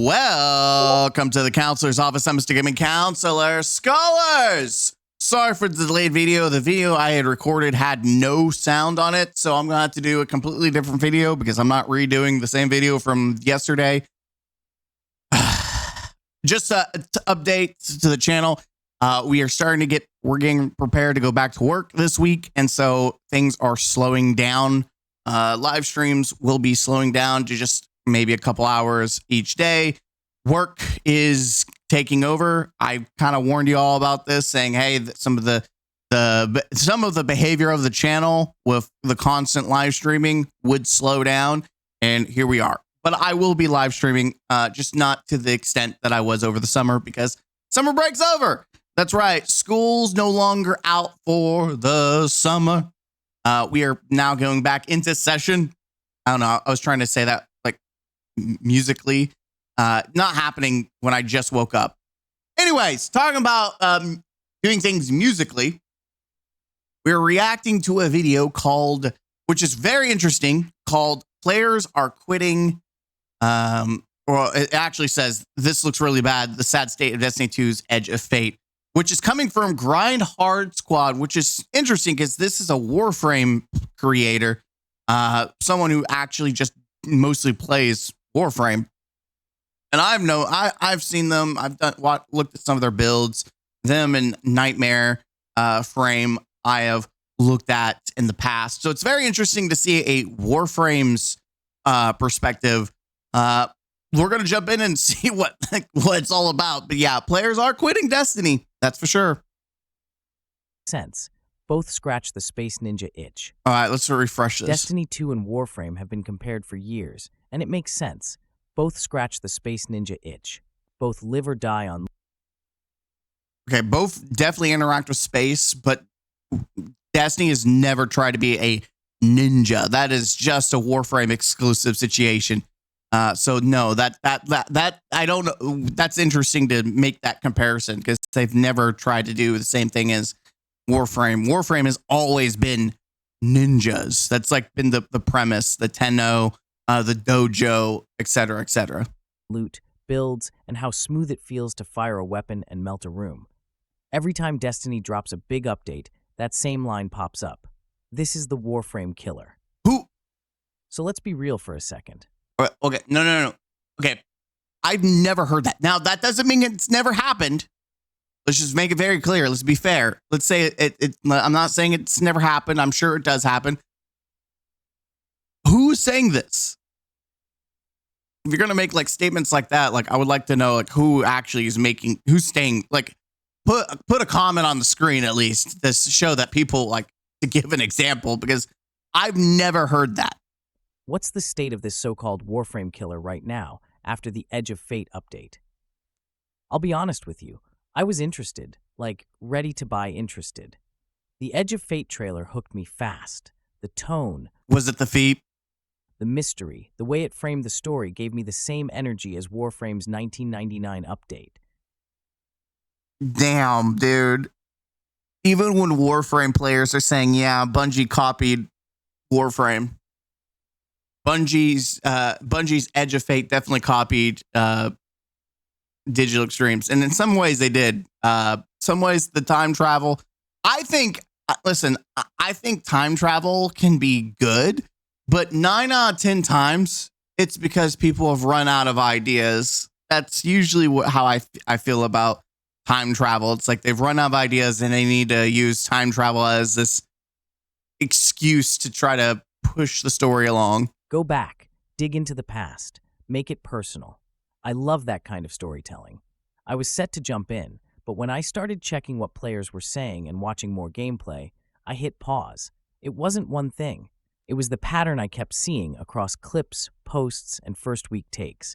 Welcome to the counselor's office. I'm Mr. Gaming Counselor Scholars. Sorry for the delayed video. The video I had recorded had no sound on it, so I'm going to have to do a completely different video because I'm not redoing the same video from yesterday. Just to update to the channel, we're getting prepared to go back to work this week, and so things are slowing down. Live streams will be slowing down to just maybe a couple hours each day. Work is taking over. I kind of warned you all about this, saying, hey, some of the behavior of the channel with the constant live streaming would slow down, and here we are. But I will be live streaming, just not to the extent that I was over the summer, because summer break's over. That's right. School's no longer out for the summer. We are now going back into session. I don't know. I was trying to say that like musically, not happening when I just woke up. Anyways, talking about doing things musically, we're reacting to a video called, which is very interesting, called Players Are Quitting. Well, it actually says, this looks really bad. The sad state of Destiny 2's Edge of Fate, which is coming from Grind Hard Squad, which is interesting because this is a Warframe creator, someone who actually just mostly plays Warframe. And I've seen them. I've looked at some of their builds, them and Nightmare Frame. I have looked at in the past, so it's very interesting to see a Warframe's perspective. We're gonna jump in and see what it's all about. But yeah, players are quitting Destiny. That's for sure. Sense. Both scratch the Space Ninja itch. All right, let's refresh this. Destiny 2 and Warframe have been compared for years, and it makes sense. Both scratch the Space Ninja itch. Both live or die on... Okay, both definitely interact with space, but Destiny has never tried to be a ninja. That is just a Warframe exclusive situation. So no, that I don't know. That's interesting to make that comparison because they've never tried to do the same thing as Warframe. Warframe has always been ninjas. That's like been the premise, the Tenno, the dojo, etc., etc. Loot, builds, and how smooth it feels to fire a weapon and melt a room. Every time Destiny drops a big update, that same line pops up. This is the Warframe killer. Who? So let's be real for a second. Okay, no. Okay, I've never heard that. Now, that doesn't mean it's never happened. Let's just make it very clear. Let's be fair. Let's say I'm not saying it's never happened. I'm sure it does happen. Who's saying this? If you're going to make like statements like that, like I would like to know like who actually is who's staying, like put a comment on the screen at least to show that people like to give an example, because I've never heard that. What's the state of this so-called Warframe killer right now after the Edge of Fate update? I'll be honest with you. I was interested, like ready to buy interested. The Edge of Fate trailer hooked me fast. The tone. Was it the feet? The mystery, the way it framed the story gave me the same energy as Warframe's 1999 update. Damn, dude. Even when Warframe players are saying, yeah, Bungie copied Warframe. Bungie's Edge of Fate definitely copied Digital Extremes, and in some ways they did. Some ways the time travel. I think time travel can be good, but 9 out of 10 times it's because people have run out of ideas. That's usually how I feel about time travel. It's like they've run out of ideas and they need to use time travel as this excuse to try to push the story along. Go back, dig into the past, make it personal. I love that kind of storytelling. I was set to jump in, but when I started checking what players were saying and watching more gameplay, I hit pause. It wasn't one thing. It was the pattern I kept seeing across clips, posts, and first-week takes.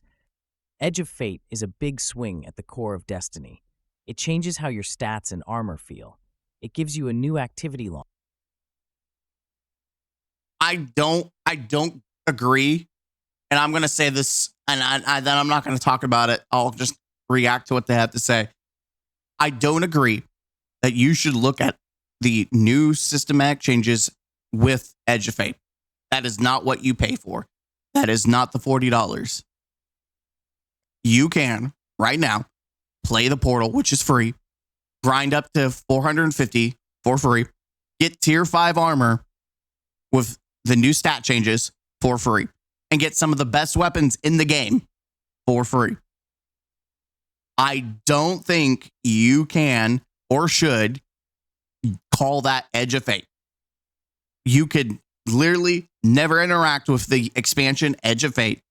Edge of Fate is a big swing at the core of Destiny. It changes how your stats and armor feel. It gives you a new activity log. I don't agree, and I'm going to say this, and then I'm not going to talk about it. I'll just react to what they have to say. I don't agree that you should look at the new systematic changes with Edge of Fate. That is not what you pay for. That is not the $40. you can right now play the portal, which is free, grind up to 450 for free, get tier 5 armor with the new stat changes for free, and get some of the best weapons in the game for free. I don't think you can or should call that Edge of Fate. You could literally never interact with the expansion Edge of Fate.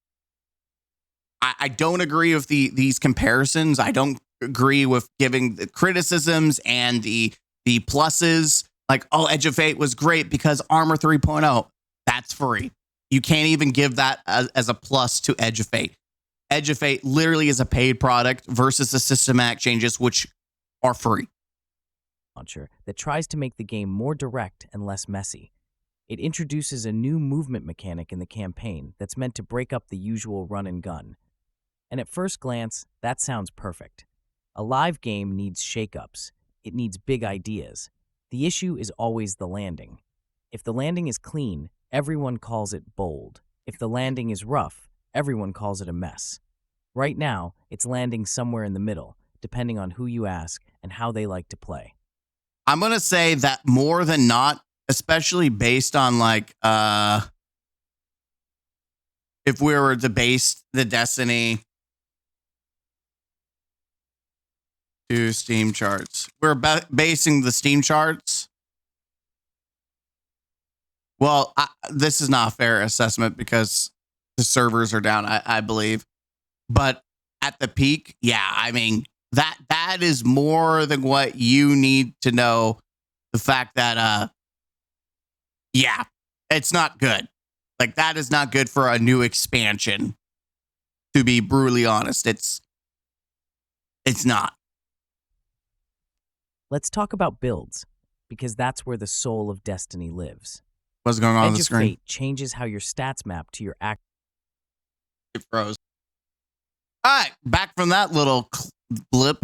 I don't agree with these comparisons. I don't agree with giving the criticisms and the pluses. Like, oh, Edge of Fate was great because Armor 3.0, that's free. You can't even give that as a plus to Edge of Fate. Edge of Fate literally is a paid product versus the systematic changes, which are free. Launcher that tries to make the game more direct and less messy. It introduces a new movement mechanic in the campaign that's meant to break up the usual run and gun. And at first glance, that sounds perfect. A live game needs shakeups. It needs big ideas. The issue is always the landing. If the landing is clean, everyone calls it bold. If the landing is rough, everyone calls it a mess. Right now, it's landing somewhere in the middle, depending on who you ask and how they like to play. I'm going to say that more than not, especially based on like, if we were to base the Destiny to Steam charts, we're basing the Steam charts. Well, this is not a fair assessment because the servers are down, I believe. But at the peak, yeah, I mean, that is more than what you need to know. The fact that, yeah, it's not good. Like, that is not good for a new expansion. To be brutally honest, it's not. Let's talk about builds, because that's where the soul of Destiny lives. What's going on Edge the of screen? Fate changes how your stats map to your act. It froze. All right, back from that little blip.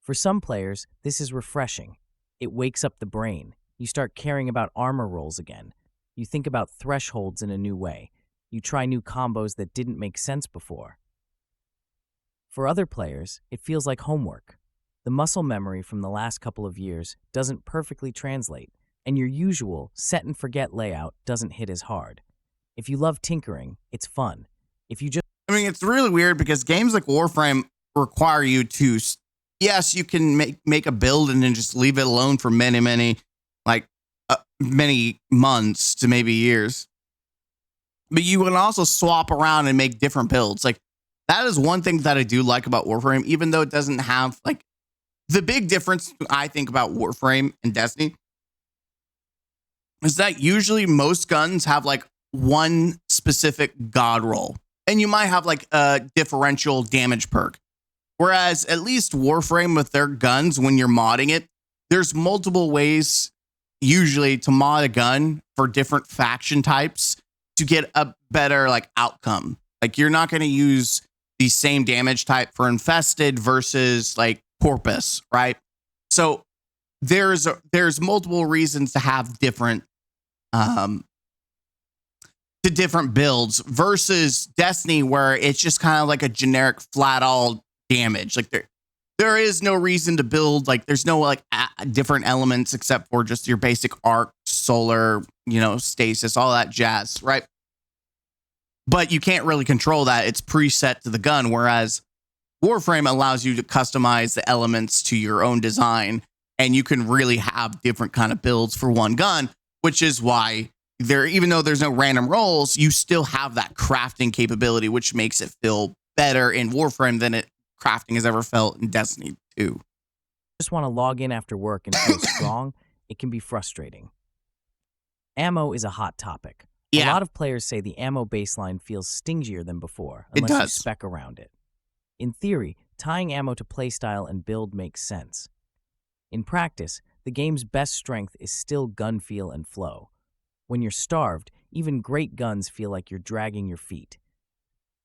For some players, this is refreshing. It wakes up the brain. You start caring about armor rolls again. You think about thresholds in a new way. You try new combos that didn't make sense before. For other players, it feels like homework. The muscle memory from the last couple of years doesn't perfectly translate, and your usual set-and-forget layout doesn't hit as hard. If you love tinkering, it's fun. If you just... I mean, it's really weird because games like Warframe require you to... Yes, you can make a build and then just leave it alone for many months to maybe years. But you can also swap around and make different builds. Like, that is one thing that I do like about Warframe, even though it doesn't have, like, the big difference I think about Warframe and Destiny is that usually most guns have, like, one specific god roll. And you might have, like, a differential damage perk. Whereas at least Warframe with their guns, when you're modding it, there's multiple ways usually to mod a gun for different faction types to get a better like outcome. Like, you're not going to use the same damage type for infested versus like corpus, right? So there's multiple reasons to have different different builds versus Destiny, where it's just kind of like a generic flat all damage. Like, there is no reason to build, like, there's no like different elements except for just your basic arc, solar, stasis, all that jazz, right? But you can't really control that. It's preset to the gun, whereas Warframe allows you to customize the elements to your own design, and you can really have different kind of builds for one gun, which is why even though there's no random rolls, you still have that crafting capability, which makes it feel better in Warframe than crafting has ever felt in Destiny 2. Just want to log in after work and feel strong, it can be frustrating. Ammo is a hot topic. Yeah. A lot of players say the ammo baseline feels stingier than before, It unless you does. spec around it. In theory, tying ammo to playstyle and build makes sense. In practice, the game's best strength is still gun feel and flow. When you're starved, even great guns feel like you're dragging your feet.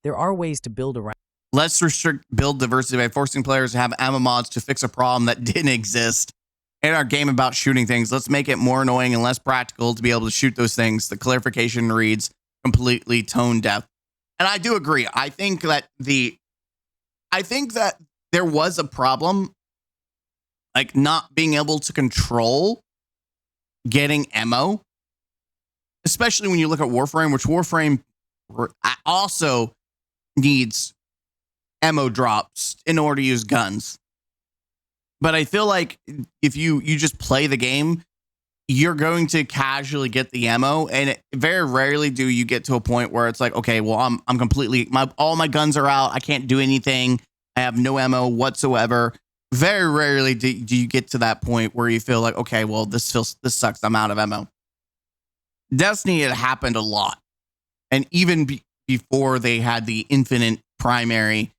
There are ways to build around. Let's restrict build diversity by forcing players to have ammo mods to fix a problem that didn't exist. In our game about shooting things, let's make it more annoying and less practical to be able to shoot those things. The clarification reads completely tone deaf. And I do agree. I think that the I think that there was a problem, like not being able to control getting ammo, especially when you look at Warframe, which Warframe also needs ammo drops in order to use guns. But I feel like if you just play the game, you're going to casually get the ammo, and very rarely do you get to a point where it's like, okay, well, I'm completely all my guns are out. I can't do anything. I have no ammo whatsoever. Very rarely do you get to that point where you feel like, okay, well, this sucks. I'm out of ammo. Destiny, it happened a lot, and even before they had the infinite primary,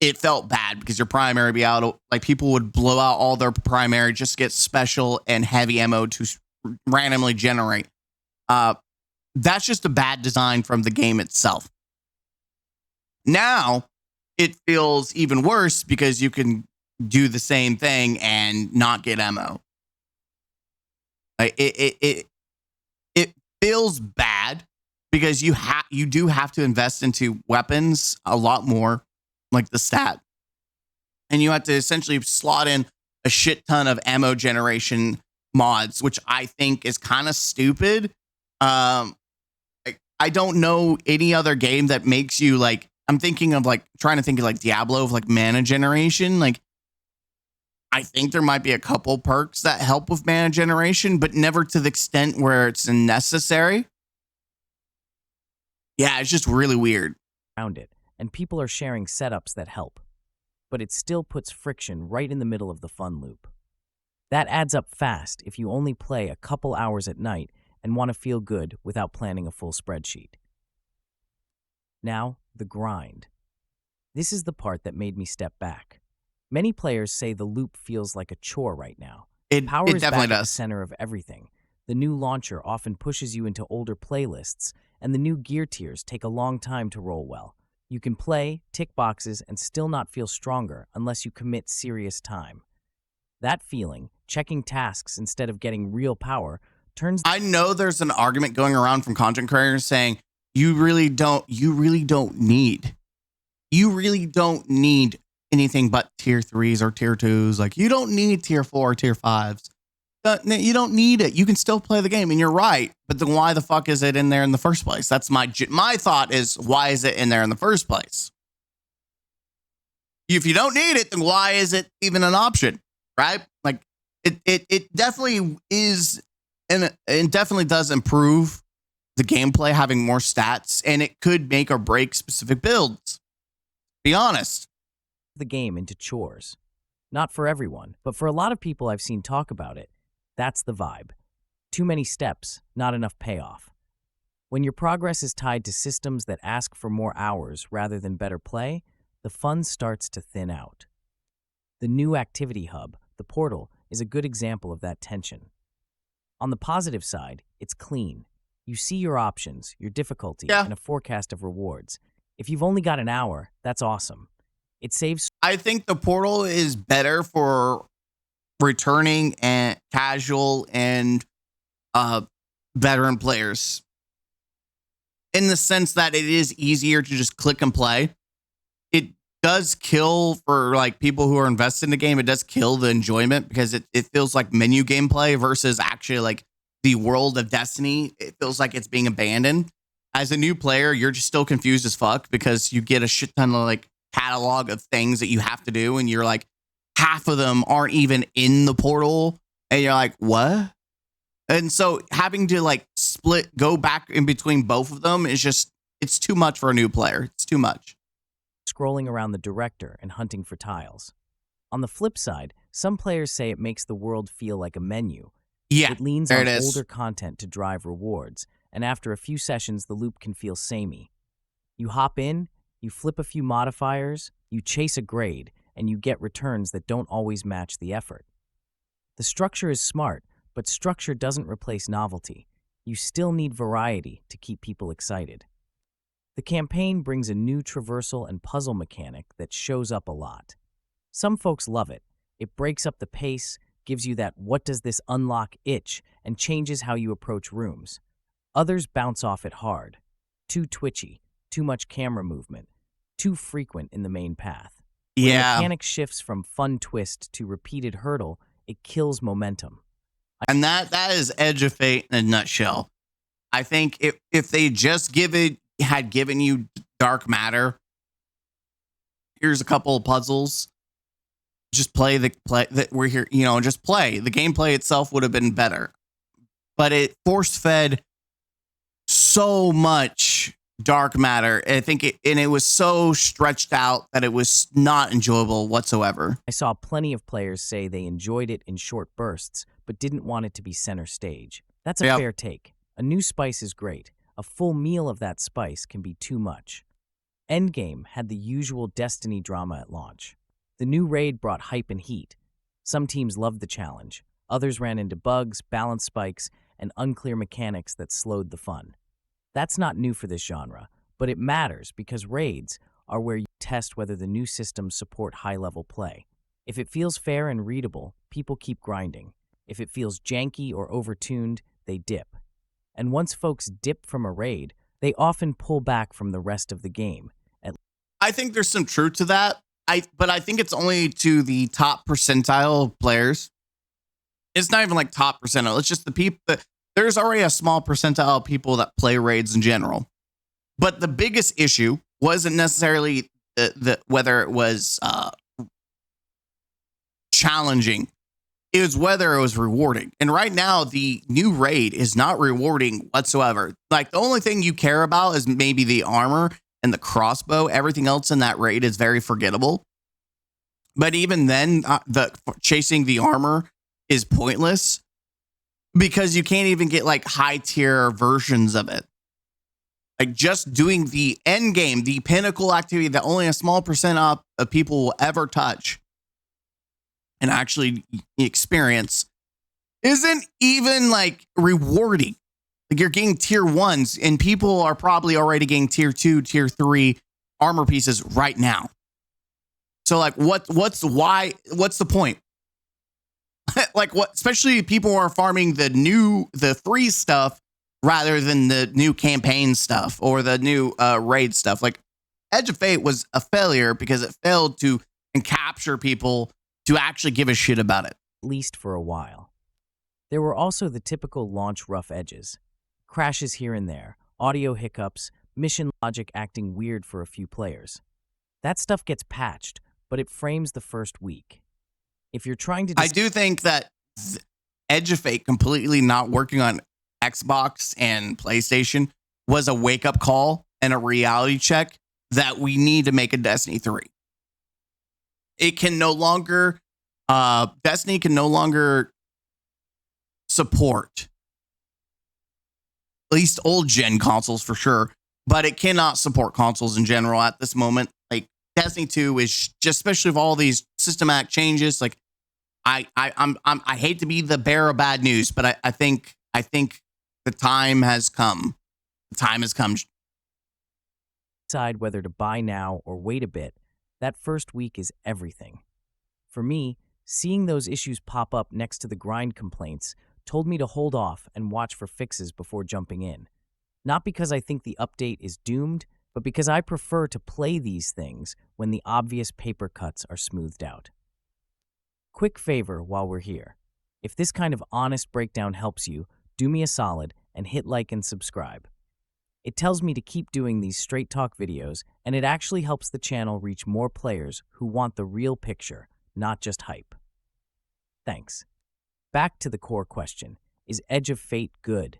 it felt bad because your primary would be out. Like people would blow out all their primary just to get special and heavy ammo to randomly generate. That's just a bad design from the game itself. Now it feels even worse because you can do the same thing and not get ammo. Like it feels bad because you do have to invest into weapons a lot more, like the stat, and you have to essentially slot in a shit ton of ammo generation mods, which I think is kind of stupid. I don't know any other game that makes you like. I'm thinking of like trying to think of like Diablo of like mana generation. Like I think there might be a couple perks that help with mana generation, but never to the extent where it's necessary. Yeah, it's just really weird. Around it, and people are sharing setups that help. But it still puts friction right in the middle of the fun loop. That adds up fast if you only play a couple hours at night and want to feel good without planning a full spreadsheet. Now, the grind. This is the part that made me step back. Many players say the loop feels like a chore right now. Power is definitely back at the does. center of everything. The new launcher often pushes you into older playlists, and the new gear tiers take a long time to roll well. You can play, tick boxes, and still not feel stronger unless you commit serious time. That feeling, checking tasks instead of getting real power, turns... I know there's an argument going around from content creators saying you really don't need anything but tier 3s or tier 2s. Like you don't need tier 4 or tier 5s. You don't need it. You can still play the game, and you're right. But then why the fuck is it in there in the first place? That's my thought is, why is it in there in the first place? If you don't need it, then why is it even an option? Right? Like it definitely is, and it definitely does improve the gameplay having more stats, and it could make or break specific builds. Be honest. The game into chores. Not for everyone, but for a lot of people I've seen talk about it, that's the vibe. Too many steps, not enough payoff. When your progress is tied to systems that ask for more hours rather than better play, the fun starts to thin out. The new activity hub, the portal, is a good example of that tension. On the positive side, it's clean. You see your options, your difficulty, and a forecast of rewards. If you've only got an hour, that's awesome. It saves... I think the portal is better for returning and casual and veteran players, in the sense that it is easier to just click and play. It does kill for like people who are invested in the game. It does kill the enjoyment because it feels like menu gameplay versus actually like the world of Destiny. It feels like it's being abandoned. As a new player, you're just still confused as fuck because you get a shit ton of like catalog of things that you have to do, and you're like, half of them aren't even in the portal, and you're like, what? And so having to like go back in between both of them is just, it's too much for a new player. It's too much. Scrolling around the director and hunting for tiles. On the flip side, some players say it makes the world feel like a menu. Yeah, it leans on older content to drive rewards, and after a few sessions, the loop can feel samey. You hop in, you flip a few modifiers, you chase a grade, and you get returns that don't always match the effort. The structure is smart, but structure doesn't replace novelty. You still need variety to keep people excited. The campaign brings a new traversal and puzzle mechanic that shows up a lot. Some folks love it. It breaks up the pace, gives you that what does this unlock itch, and changes how you approach rooms. Others bounce off it hard. Too twitchy, too much camera movement. too frequent in the main path. When the Yeah. mechanic shifts from fun twist to repeated hurdle, it kills momentum. And that is Edge of Fate in a nutshell. I think if they just had given you dark matter, here's a couple of puzzles. Just play that we're here, just play. The gameplay itself would have been better. But it force fed so much dark matter. I think it was so stretched out that it was not enjoyable whatsoever. I saw plenty of players say they enjoyed it in short bursts, but didn't want it to be center stage. That's a fair take. A new spice is great. A full meal of that spice can be too much. Endgame had the usual Destiny drama at launch. The new raid brought hype and heat. Some teams loved the challenge. Others ran into bugs, balance spikes, and unclear mechanics that slowed the fun. That's not new for this genre, but it matters because raids are where you test whether the new systems support high-level play. If it feels fair and readable, people keep grinding. If it feels janky or overtuned, they dip. And once folks dip from a raid, they often pull back from the rest of the game. I think there's some truth to that. But I think it's only to the top percentile of players. It's not even like top percentile. It's just the people there's already a small percentile of people that play raids in general. But the biggest issue wasn't necessarily whether it was challenging. It was whether it was rewarding. And right now, the new raid is not rewarding whatsoever. Like, the only thing you care about is maybe the armor and the crossbow. Everything else in that raid is very forgettable. But even then, chasing the armor is pointless because you can't even get like high tier versions of it. Like, just doing the end game, the pinnacle activity that only a small percent of people will ever touch and actually experience, isn't even like rewarding. Like, you're getting tier 1s and people are probably already getting tier 2, tier 3 armor pieces right now. So like, what's the point? Like, what, especially people are farming the free stuff rather than the new campaign stuff or the new raid stuff. Like, Edge of Fate was a failure because it failed to capture people to actually give a shit about it. At least for a while. There were also the typical launch rough edges. Crashes here and there, audio hiccups, mission logic acting weird for a few players. That stuff gets patched, but it frames the first week. If you're trying to... I do think that Edge of Fate completely not working on Xbox and PlayStation was a wake-up call and a reality check that we need to make a Destiny 3. It can no longer... Destiny can no longer support at least old gen consoles for sure, but it cannot support consoles in general at this moment. Like, Destiny 2 is just, especially with all these systematic changes. Like, I hate to be the bearer of bad news, but I think the time has come. The time has come. Decide whether to buy now or wait a bit. That first week is everything. For me, seeing those issues pop up next to the grind complaints told me to hold off and watch for fixes before jumping in. Not because I think the update is doomed, but because I prefer to play these things when the obvious paper cuts are smoothed out. Quick favor while we're here. If this kind of honest breakdown helps you, do me a solid and hit like and subscribe. It tells me to keep doing these straight talk videos, and it actually helps the channel reach more players who want the real picture, not just hype. Thanks. Back to the core question. Is Edge of Fate good?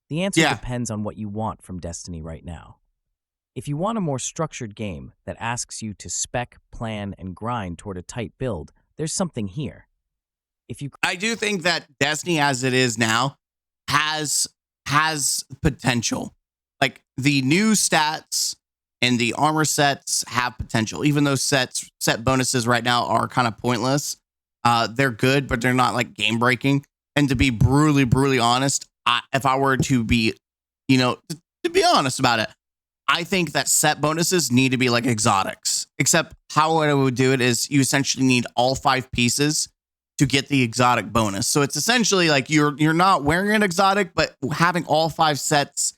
The answer depends on what you want from Destiny right now. If you want a more structured game that asks you to spec, plan, and grind toward a tight build, there's something here. I do think that Destiny as it is now has potential. Like, the new stats and the armor sets have potential, even though set bonuses right now are kind of pointless. They're good, but they're not like game breaking. And to be brutally honest, if I were to be, to be honest about it, I think that set bonuses need to be like exotics. Except how I would do it is you essentially need all 5 pieces to get the exotic bonus. So it's essentially like you're not wearing an exotic, but having all 5 sets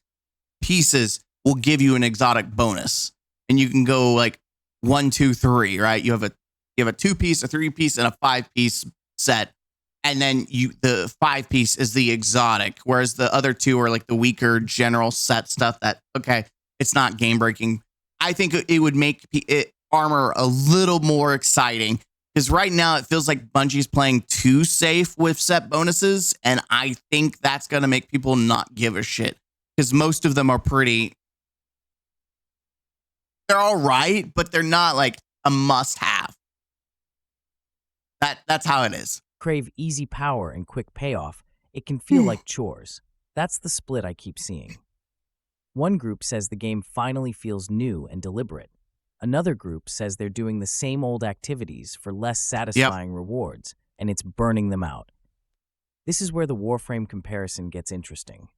pieces will give you an exotic bonus. and you can go like 1, 2, 3, right? You have a 2-piece, a 3-piece, and a 5-piece set. And then the 5-piece is the exotic, whereas the other two are like the weaker general set stuff that, okay, it's not game breaking. I think it would make armor a little more exciting, because right now it feels like Bungie's playing too safe with set bonuses. And I think that's going to make people not give a shit, because most of them are they're all right, but they're not like a must have. That's how it is. Crave easy power and quick payoff, it can feel like chores. That's the split I keep seeing. One group says the game finally feels new and deliberate. Another group says they're doing the same old activities for less satisfying rewards, and it's burning them out. This is where the Warframe comparison gets interesting.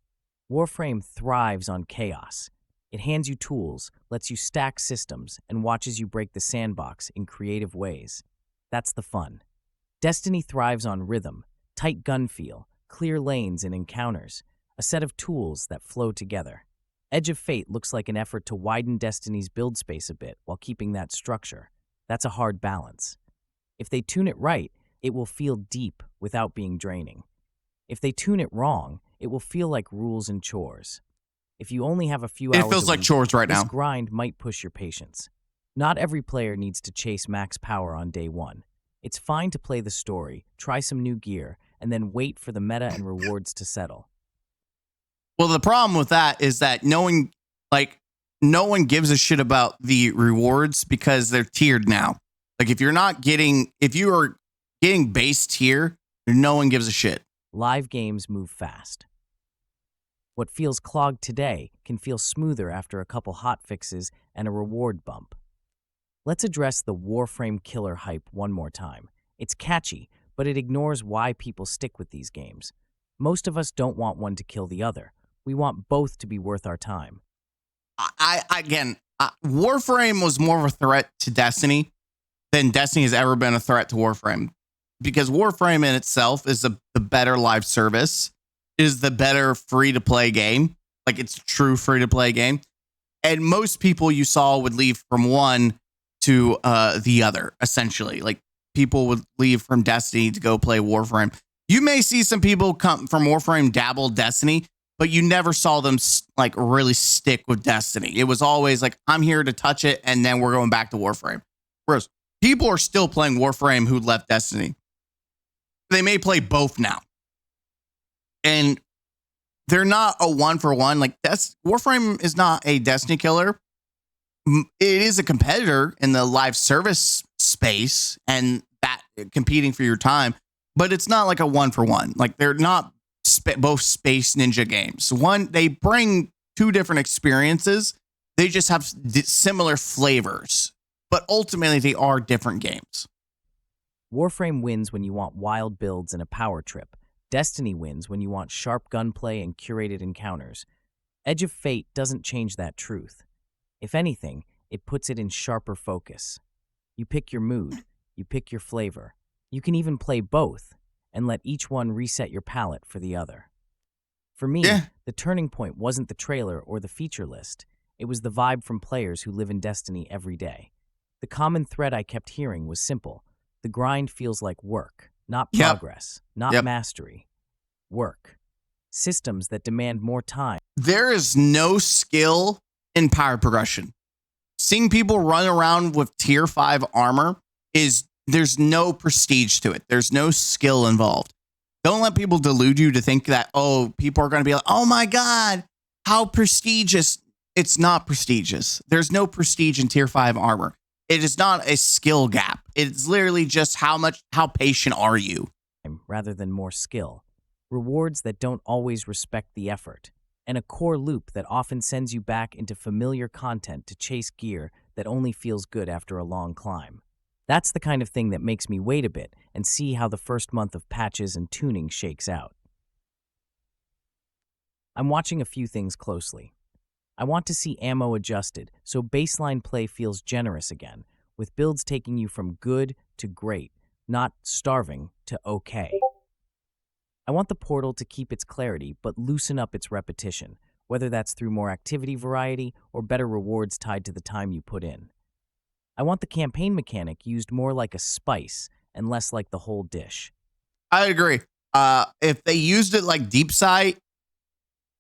Warframe thrives on chaos. It hands you tools, lets you stack systems, and watches you break the sandbox in creative ways. That's the fun. Destiny thrives on rhythm, tight gun feel, clear lanes and encounters, a set of tools that flow together. Edge of Fate looks like an effort to widen Destiny's build space a bit while keeping that structure. That's a hard balance. If they tune it right, it will feel deep without being draining. If they tune it wrong, it will feel like rules and chores. If you only have a few hours It feels a like week, chores right this now. grind might push your patience. Not every player needs to chase max power on day one. It's fine to play the story, try some new gear, and then wait for the meta and rewards to settle. Well, the problem with that is that no one gives a shit about the rewards because they're tiered now. Like if you are getting base tier, no one gives a shit. Live games move fast. What feels clogged today can feel smoother after a couple hotfixes and a reward bump. Let's address the Warframe killer hype one more time. It's catchy, but it ignores why people stick with these games. Most of us don't want one to kill the other. We want both to be worth our time. Warframe was more of a threat to Destiny than Destiny has ever been a threat to Warframe, because Warframe in itself is the better live service, is the better free-to-play game. Like, it's a true free-to-play game. And most people you saw would leave from one to the other, essentially. Like, people would leave from Destiny to go play Warframe. You may see some people come from Warframe dabble Destiny, but you never saw them like really stick with Destiny. It was always like, I'm here to touch it, and then we're going back to Warframe. Whereas people are still playing Warframe who left Destiny. They may play both now. And they're not a one-for-one. Like, Warframe is not a Destiny killer. It is a competitor in the live service space and that competing for your time, but it's not like a one-for-one. Like, they're not both Space Ninja games. They bring two different experiences. They just have similar flavors, but ultimately they are different games. Warframe wins when you want wild builds and a power trip. Destiny wins when you want sharp gunplay and curated encounters. Edge of Fate doesn't change that truth. If anything, it puts it in sharper focus. You pick your mood, you pick your flavor. You can even play both and let each one reset your palette for the other. For me, the turning point wasn't the trailer or the feature list. It was the vibe from players who live in Destiny every day. The common thread I kept hearing was simple. The grind feels like work, not progress, not mastery. Work. Systems that demand more time. There is no skill in power progression. Seeing people run around with tier 5 armor there's no prestige to it. There's no skill involved. Don't let people delude you to think that, people are going to be like, oh my God, how prestigious. It's not prestigious. There's no prestige in tier 5 armor. It is not a skill gap. It's literally just how patient are you? Rather than more skill. Rewards that don't always respect the effort. And a core loop that often sends you back into familiar content to chase gear that only feels good after a long climb. That's the kind of thing that makes me wait a bit and see how the first month of patches and tuning shakes out. I'm watching a few things closely. I want to see ammo adjusted so baseline play feels generous again, with builds taking you from good to great, not starving to okay. I want the portal to keep its clarity but loosen up its repetition, whether that's through more activity variety or better rewards tied to the time you put in. I want the campaign mechanic used more like a spice and less like the whole dish. I agree. If they used it like Deep Sight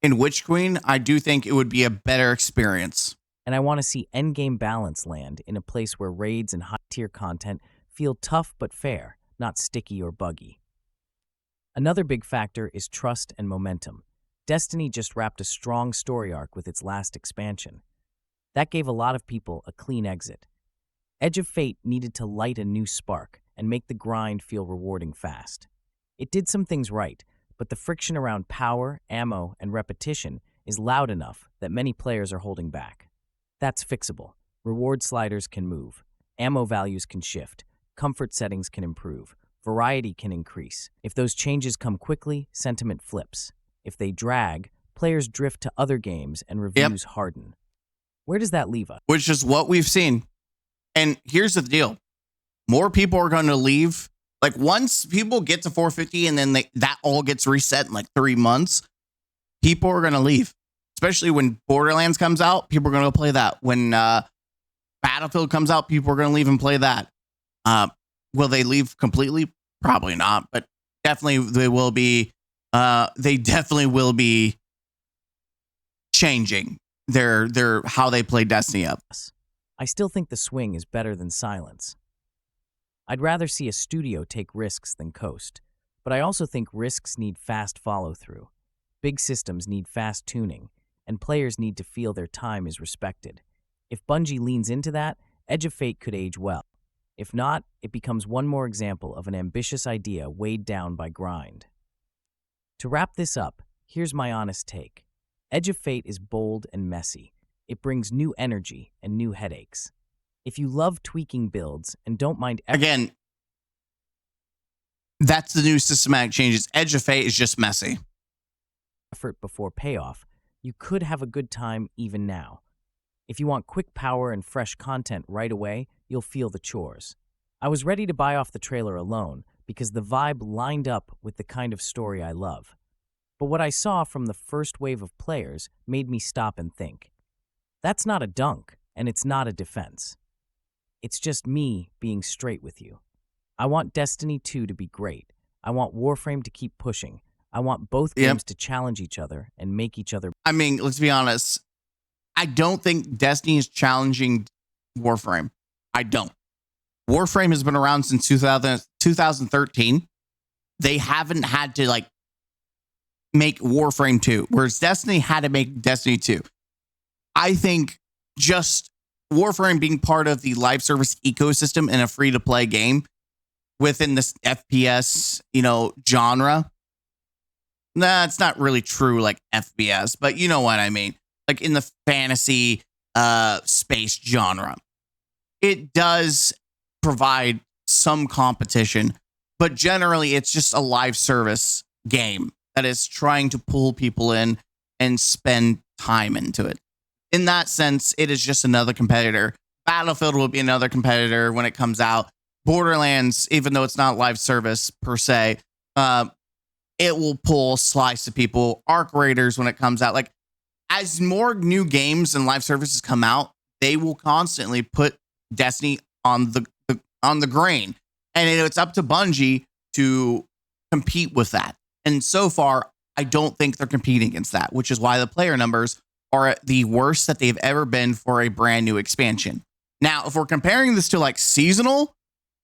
in Witch Queen, I do think it would be a better experience. And I want to see endgame balance land in a place where raids and high-tier content feel tough but fair, not sticky or buggy. Another big factor is trust and momentum. Destiny just wrapped a strong story arc with its last expansion. That gave a lot of people a clean exit. Edge of Fate needed to light a new spark and make the grind feel rewarding fast. It did some things right, but the friction around power, ammo, and repetition is loud enough that many players are holding back. That's fixable. Reward sliders can move. Ammo values can shift. Comfort settings can improve. Variety can increase. If those changes come quickly, sentiment flips. If they drag, players drift to other games and reviews harden. Where does that leave us? Which is what we've seen. And here's the deal. More people are going to leave. Like once people get to 450 and then that all gets reset in like 3 months, people are going to leave. Especially when Borderlands comes out, people are going to play that. When Battlefield comes out, people are going to leave and play that. Will they leave completely? Probably not, but definitely they will be. They definitely will be changing their how they play Destiny up. I still think the swing is better than silence. I'd rather see a studio take risks than coast, but I also think risks need fast follow-through. Big systems need fast tuning, and players need to feel their time is respected. If Bungie leans into that, Edge of Fate could age well. If not, it becomes one more example of an ambitious idea weighed down by grind. To wrap this up, here's my honest take. Edge of Fate is bold and messy. It brings new energy and new headaches. If you love tweaking builds and don't mind... Again, that's the new systematic changes. Edge of Fate is just messy. Effort before payoff, you could have a good time even now. If you want quick power and fresh content right away, you'll feel the chores. I was ready to buy off the trailer alone because the vibe lined up with the kind of story I love. But what I saw from the first wave of players made me stop and think. That's not a dunk, and it's not a defense. It's just me being straight with you. I want Destiny 2 to be great. I want Warframe to keep pushing. I want both games to challenge each other and make each other... I mean, let's be honest. I don't think Destiny is challenging Warframe. I don't. Warframe has been around since 2013. They haven't had to make Warframe 2, whereas Destiny had to make Destiny 2. I think just Warframe being part of the live service ecosystem in a free-to-play game within this FPS, genre. Nah, it's not really true like FPS, but you know what I mean. Like in the fantasy space genre. It does provide some competition, but generally it's just a live service game that is trying to pull people in and spend time into it. In that sense, it is just another competitor. Battlefield will be another competitor when it comes out. Borderlands, even though it's not live service per se, it will pull a slice of people. Arc Raiders, when it comes out, like as more new games and live services come out, they will constantly put Destiny on the grain, and it's up to Bungie to compete with that. And so far, I don't think they're competing against that, which is why the player numbers are at the worst that they've ever been for a brand new expansion. Now, if we're comparing this to like seasonal,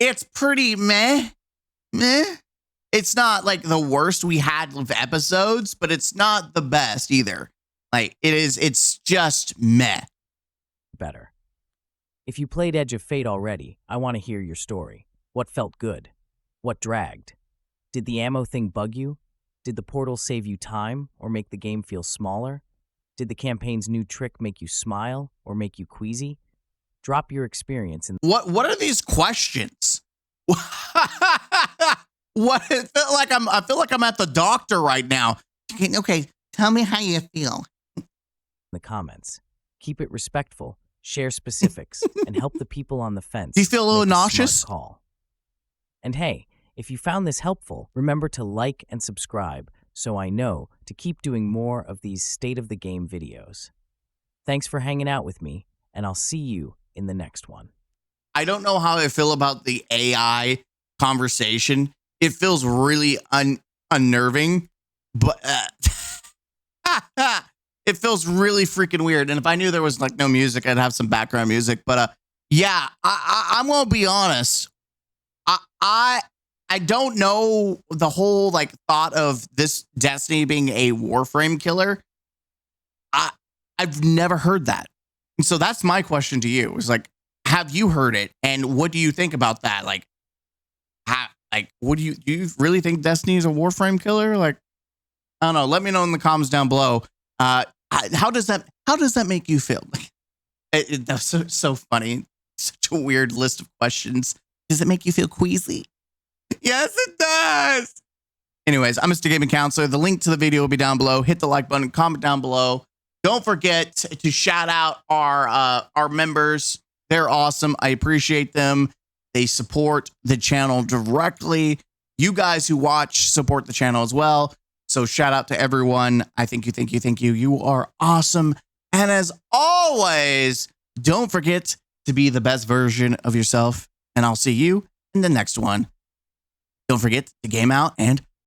it's pretty meh. It's not like the worst we had with episodes, but it's not the best either. Like it's just meh. Better. If you played Edge of Fate already, I want to hear your story. What felt good? What dragged? Did the ammo thing bug you? Did the portal save you time or make the game feel smaller? Did the campaign's new trick make you smile or make you queasy? Drop your experience in... What are these questions? What I feel like I'm at the doctor right now. Okay, tell me how you feel. The comments. Keep it respectful, share specifics, and help the people on the fence. Do you feel a little nauseous? Call. And hey, if you found this helpful, remember to like and subscribe so I know to keep doing more of these state of the game videos. Thanks for hanging out with me, and I'll see you in the next one. I don't know how I feel about the AI conversation. It feels really unnerving, but it feels really freaking weird. And if I knew there was like no music, I'd have some background music. But yeah, I'm gonna be honest. I don't know the whole like thought of this Destiny being a Warframe killer. I've never heard that. And so that's my question to you. Is like, have you heard it? And what do you think about that? Like, what do you really think Destiny is a Warframe killer? Like, I don't know. Let me know in the comments down below. How does that make you feel? That's so funny. Such a weird list of questions. Does it make you feel queasy? Yes, it does. Anyways, I'm Mr. Gaming Counselor. The link to the video will be down below. Hit the like button, comment down below. Don't forget to shout out our members. They're awesome. I appreciate them. They support the channel directly. You guys who watch support the channel as well. So shout out to everyone. I thank you. You are awesome. And as always, don't forget to be the best version of yourself. And I'll see you in the next one. Don't forget to game out and